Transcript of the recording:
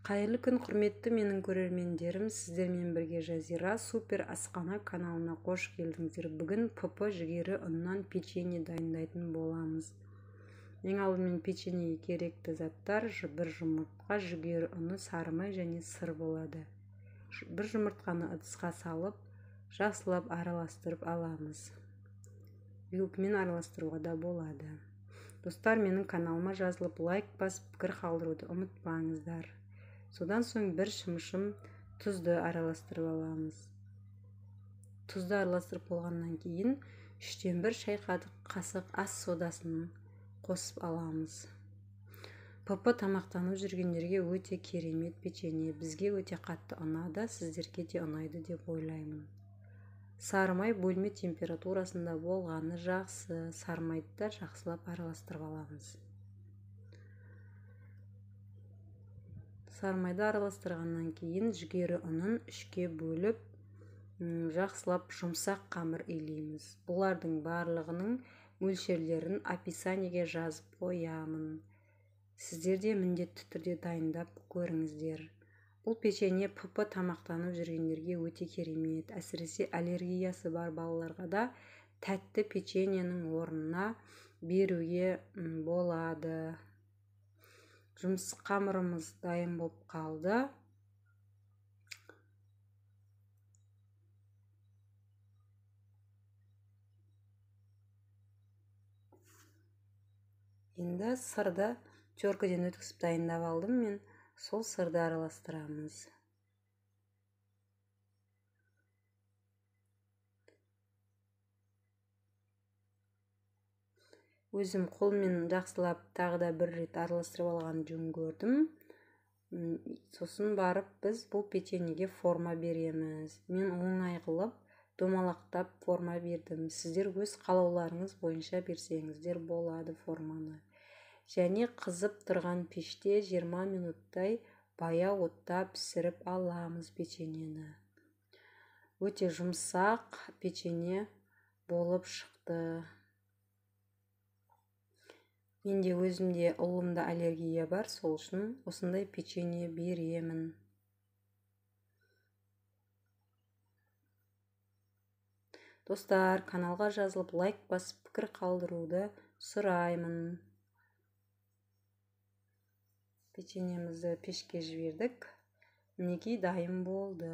Қайырлы күн, құрметті менің көрермендерім, сіздермен бірге Жазира Супер Асхана каналына қош келдіңіздер. Бүгін ПП жүгері ұннан печенье дайындайтын боламыз. Ең алдымен печеньеге керекті заттар: бір жұмыртқа, жүгері ұны, сары май және сыр болады. Бір жұмыртқаны ыдысқа салып, жақсылап араластырып аламыз. Вилкамен араластыруға да болады. Достар, менің каналыма жазылып, лайк басып, пікір қалдыруды ұмытпаңыздар. Содан соң бір шымшым тұзды араластырып аламыз. Тұзды араластырып болғаннан кейін 3-1 шай қасық ас содасын қосып аламыз. ПП тамақтанып жүргендерге өте керемет печенье. Бізге өте қатты ұнады, сіздерге де ұнайды деп ойлаймын. Сары май бөлме температурасында болғаны жақсы. Сары майды да жақсылап араластырып аламыз. Сары майды араластырғаннан кейін жүгері ұнын 3-ке бөліп, жақсылап жұмсақ қамыр илейміз. Бұлардың барлығының мөлшерлерін описаниеге жазып қоямын. Сіздер де міндетті түрде дайындап көріңіздер. Бұл печенье ПП тамақтанып жүргендерге өте керемет. Әсіресе аллергиясы бар балаларға да тәтті печеньенің орнына беруге болады. Жұмыс қамырымыз дайын болып қалды. Енді сырды теркіден өткізіп дайындап алдым мен. Сол сырды араластырамыз. Өзім қолмен жақсылап тағы да бір рет араластырып алған жөн көрдім. Сосын барып біз бұл печеньеге форма береміз. Мен оңай қылып домалақтап форма бердім. Сіздер өз қалауларыңыз бойынша берсеңіздер болады форманы. Және қызып тұрған пеште 20 минуттай баяу отта пісіріп аламыз печеньені. Өте жұмсақ печенье болып шықты. Менде өзімде ұлымда аллергия бар, сол үшін осындай печенье беремін. Достар, каналға жазылып, лайк басып, пікір қалдыруды сұраймын. Печеньемізді пешке жібердік. Мінекей дайын болды.